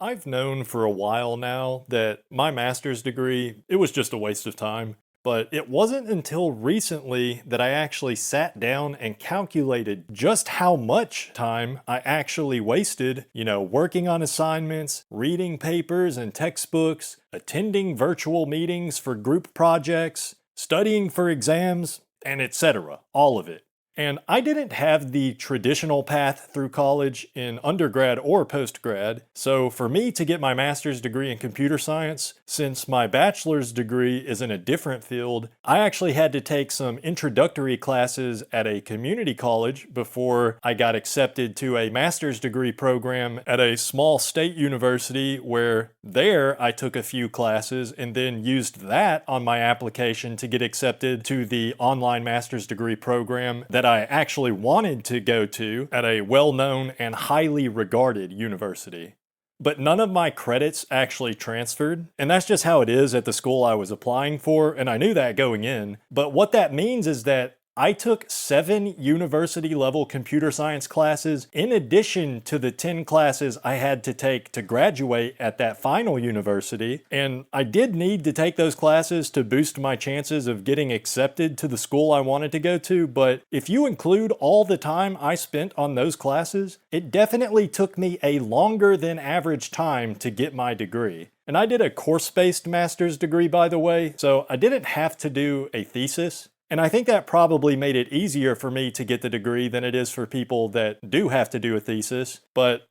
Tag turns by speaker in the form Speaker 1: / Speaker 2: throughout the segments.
Speaker 1: I've known for a while now that my master's degree, it was just a waste of time. But it wasn't until recently that I actually sat down and calculated just how much time I actually wasted, working on assignments, reading papers and textbooks, attending virtual meetings for group projects, studying for exams, and etc. All of it. And I didn't have the traditional path through college in undergrad or postgrad, so for me to get my master's degree in computer science, since my bachelor's degree is in a different field, I actually had to take some introductory classes at a community college before I got accepted to a master's degree program at a small state university where there I took a few classes and then used that on my application to get accepted to the online master's degree program that I actually wanted to go to at a well-known and highly regarded university. But none of my credits actually transferred, and that's just how it is at the school I was applying for, and I knew that going in. But what that means is that I took 7 university-level computer science classes in addition to the 10 classes I had to take to graduate at that final university, and I did need to take those classes to boost my chances of getting accepted to the school I wanted to go to, but if you include all the time I spent on those classes, it definitely took me a longer than average time to get my degree. And I did a course-based master's degree, by the way, so I didn't have to do a thesis. And I think that probably made it easier for me to get the degree than it is for people that do have to do a thesis. But,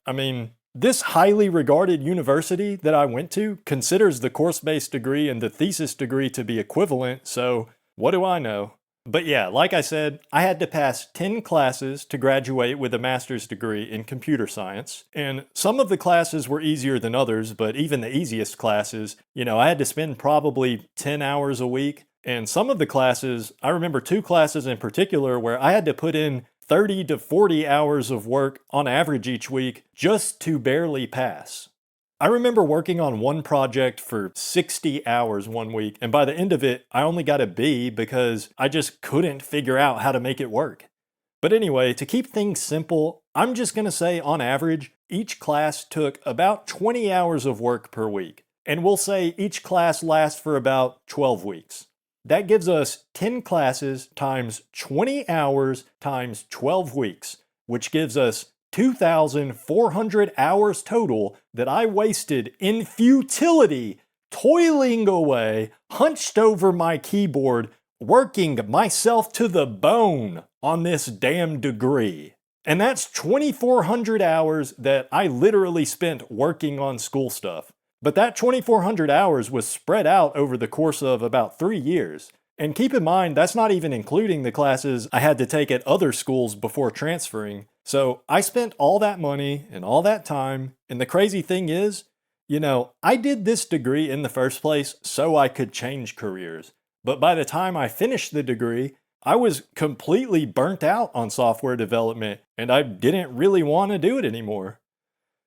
Speaker 1: this highly regarded university that I went to considers the course-based degree and the thesis degree to be equivalent, so what do I know? But yeah, like I said, I had to pass 10 classes to graduate with a master's degree in computer science. And some of the classes were easier than others, but even the easiest classes, I had to spend probably 10 hours a week. And some of the classes, I remember 2 classes in particular where I had to put in 30 to 40 hours of work on average each week just to barely pass. I remember working on one project for 60 hours one week, and by the end of it, I only got a B because I just couldn't figure out how to make it work. But anyway, to keep things simple, I'm just going to say on average, each class took about 20 hours of work per week. And we'll say each class lasts for about 12 weeks. That gives us 10 classes times 20 hours times 12 weeks, which gives us 2,400 hours total that I wasted in futility, toiling away, hunched over my keyboard, working myself to the bone on this damn degree. And that's 2,400 hours that I literally spent working on school stuff. But that 2,400 hours was spread out over the course of about 3 years. And keep in mind, that's not even including the classes I had to take at other schools before transferring. So I spent all that money and all that time, and the crazy thing is, I did this degree in the first place so I could change careers. But by the time I finished the degree, I was completely burnt out on software development, and I didn't really want to do it anymore.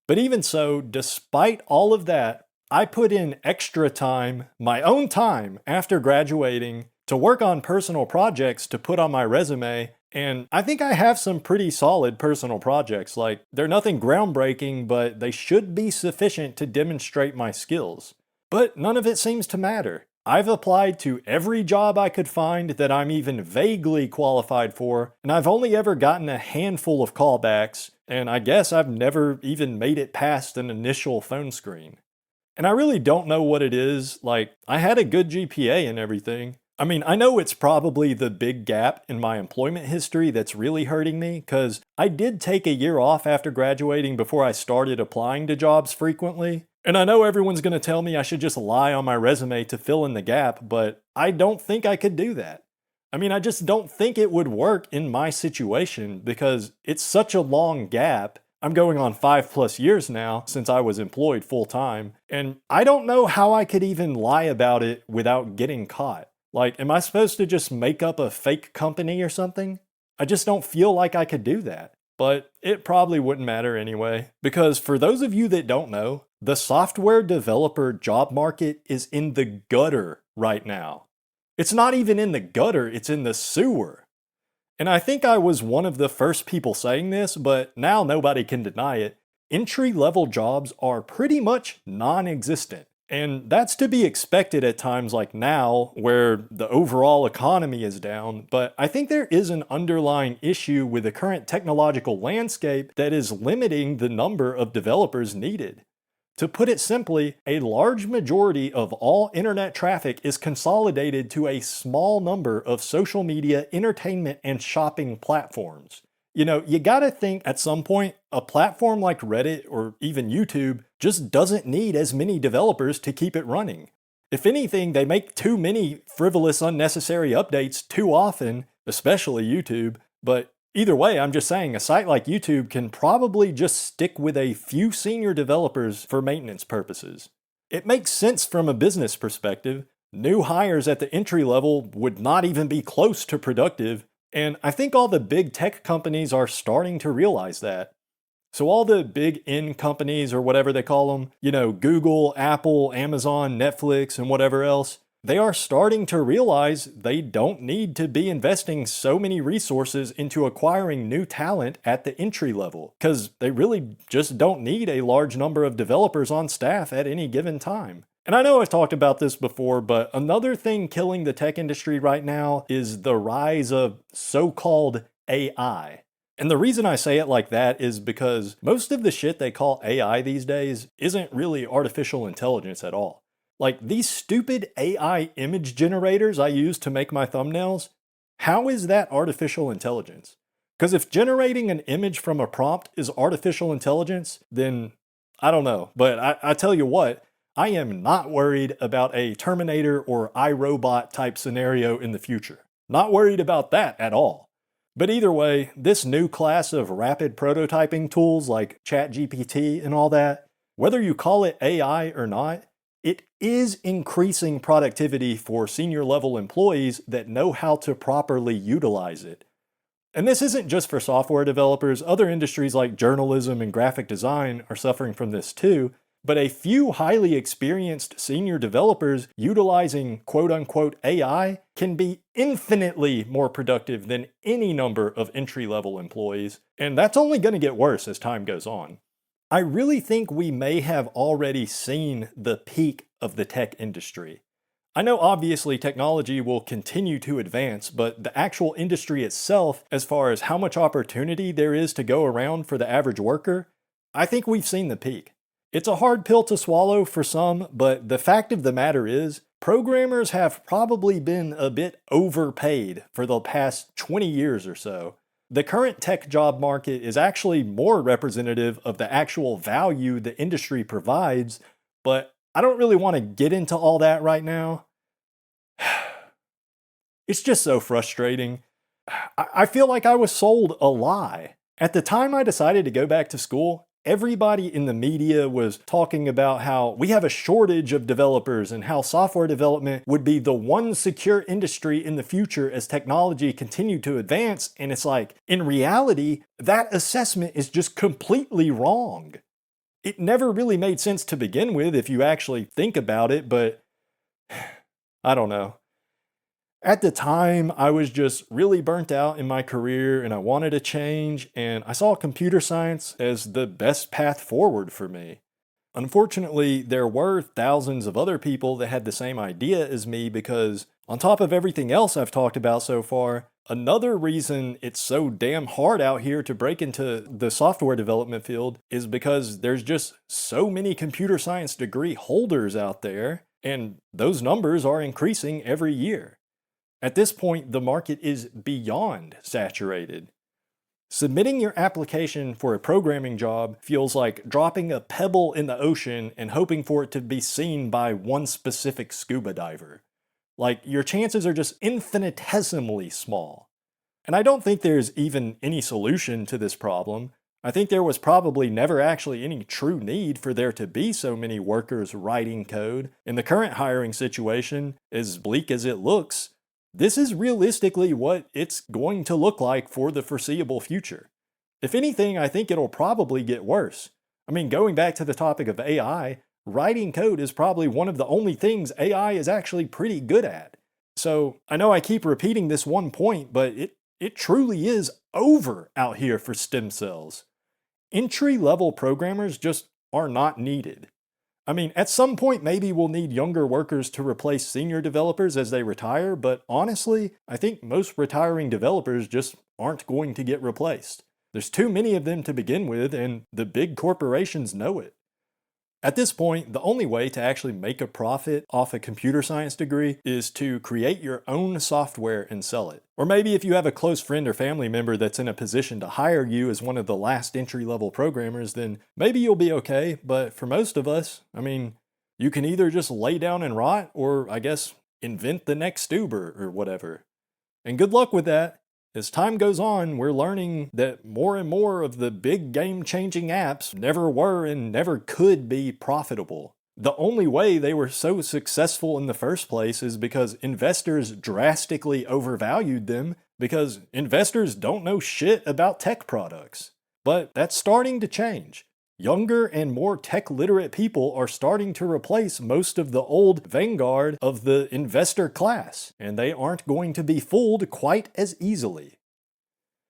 Speaker 1: But even so, despite all of that, I put in extra time, my own time, after graduating to work on personal projects to put on my resume, and I think I have some pretty solid personal projects. Like, they're nothing groundbreaking, but they should be sufficient to demonstrate my skills. But none of it seems to matter. I've applied to every job I could find that I'm even vaguely qualified for, and I've only ever gotten a handful of callbacks, and I guess I've never even made it past an initial phone screen. And I really don't know what it is. Like, I had a good GPA and everything. I know it's probably the big gap in my employment history that's really hurting me, because I did take a year off after graduating before I started applying to jobs frequently. And I know everyone's going to tell me I should just lie on my resume to fill in the gap, but I don't think I could do that. I just don't think it would work in my situation because it's such a long gap. I'm going on 5+ years now since I was employed full time, and I don't know how I could even lie about it without getting caught. Like, am I supposed to just make up a fake company or something? I just don't feel like I could do that. But it probably wouldn't matter anyway, because for those of you that don't know, the software developer job market is in the gutter right now. It's not even in the gutter, it's in the sewer. And I think I was one of the first people saying this, but now nobody can deny it. entry-level jobs are pretty much non-existent. And that's to be expected at times like now, where the overall economy is down, but I think there is an underlying issue with the current technological landscape that is limiting the number of developers needed. To put it simply, a large majority of all internet traffic is consolidated to a small number of social media, entertainment, and shopping platforms. You gotta think at some point, a platform like Reddit or even YouTube just doesn't need as many developers to keep it running. If anything, they make too many frivolous, unnecessary updates too often, especially YouTube, but either way, I'm just saying a site like YouTube can probably just stick with a few senior developers for maintenance purposes. It makes sense from a business perspective. New hires at the entry level would not even be close to productive, and I think all the big tech companies are starting to realize that. So all the big N companies or whatever they call them, Google, Apple, Amazon, Netflix, and whatever else, they are starting to realize they don't need to be investing so many resources into acquiring new talent at the entry level, because they really just don't need a large number of developers on staff at any given time. And I know I've talked about this before, but another thing killing the tech industry right now is the rise of so-called AI. And the reason I say it like that is because most of the shit they call AI these days isn't really artificial intelligence at all. Like these stupid AI image generators I use to make my thumbnails, how is that artificial intelligence? Because if generating an image from a prompt is artificial intelligence, then I don't know. But I tell you what, I am not worried about a Terminator or iRobot type scenario in the future. Not worried about that at all. But either way, this new class of rapid prototyping tools like ChatGPT and all that, whether you call it AI or not, it is increasing productivity for senior level employees that know how to properly utilize it. And this isn't just for software developers. Other industries like journalism and graphic design are suffering from this too. But a few highly experienced senior developers utilizing quote-unquote AI can be infinitely more productive than any number of entry-level employees, and that's only going to get worse as time goes on. I really think we may have already seen the peak of the tech industry. I know obviously technology will continue to advance, but the actual industry itself, as far as how much opportunity there is to go around for the average worker, I think we've seen the peak. It's a hard pill to swallow for some, but the fact of the matter is, programmers have probably been a bit overpaid for the past 20 years or so. The current tech job market is actually more representative of the actual value the industry provides, but I don't really want to get into all that right now. It's just so frustrating. I feel like I was sold a lie. At the time I decided to go back to school, everybody in the media was talking about how we have a shortage of developers and how software development would be the one secure industry in the future as technology continued to advance. And it's like, in reality, that assessment is just completely wrong. It never really made sense to begin with if you actually think about it, but I don't know. At the time, I was just really burnt out in my career and I wanted a change, and I saw computer science as the best path forward for me. Unfortunately, there were thousands of other people that had the same idea as me because, on top of everything else I've talked about so far, another reason it's so damn hard out here to break into the software development field is because there's just so many computer science degree holders out there, and those numbers are increasing every year. At this point, the market is beyond saturated. Submitting your application for a programming job feels like dropping a pebble in the ocean and hoping for it to be seen by one specific scuba diver. Like, your chances are just infinitesimally small. And I don't think there's even any solution to this problem. I think there was probably never actually any true need for there to be so many workers writing code. In the current hiring situation, as bleak as it looks, this is realistically what it's going to look like for the foreseeable future. If anything, I think it'll probably get worse. I mean, going back to the topic of AI, writing code is probably one of the only things AI is actually pretty good at. So I know I keep repeating this one point, but it truly is over out here for stem cells. entry level programmers just are not needed. I mean, at some point, maybe we'll need younger workers to replace senior developers as they retire, but honestly, I think most retiring developers just aren't going to get replaced. There's too many of them to begin with, and the big corporations know it. At this point, the only way to actually make a profit off a computer science degree is to create your own software and sell it. Or maybe if you have a close friend or family member that's in a position to hire you as one of the last entry level programmers, then maybe you'll be okay. But for most of us, I mean, you can either just lay down and rot, or I guess invent the next Uber or whatever. And good luck with that. As time goes on, we're learning that more and more of the big game-changing apps never were and never could be profitable. The only way they were so successful in the first place is because investors drastically overvalued them, because investors don't know shit about tech products. But that's starting to change. Younger and more tech-literate people are starting to replace most of the old vanguard of the investor class, and they aren't going to be fooled quite as easily.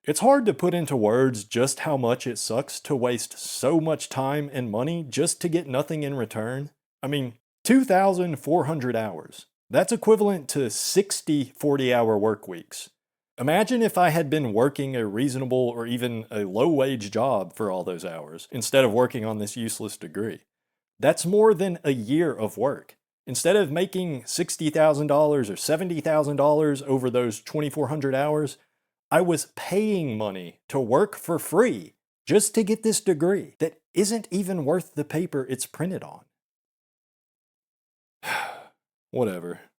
Speaker 1: It's hard to put into words just how much it sucks to waste so much time and money just to get nothing in return. I mean, 2,400 hours. That's equivalent to 60 40-hour work weeks. Imagine if I had been working a reasonable or even a low-wage job for all those hours, instead of working on this useless degree. That's more than a year of work. Instead of making $60,000 or $70,000 over those 2,400 hours, I was paying money to work for free just to get this degree that isn't even worth the paper it's printed on. Whatever.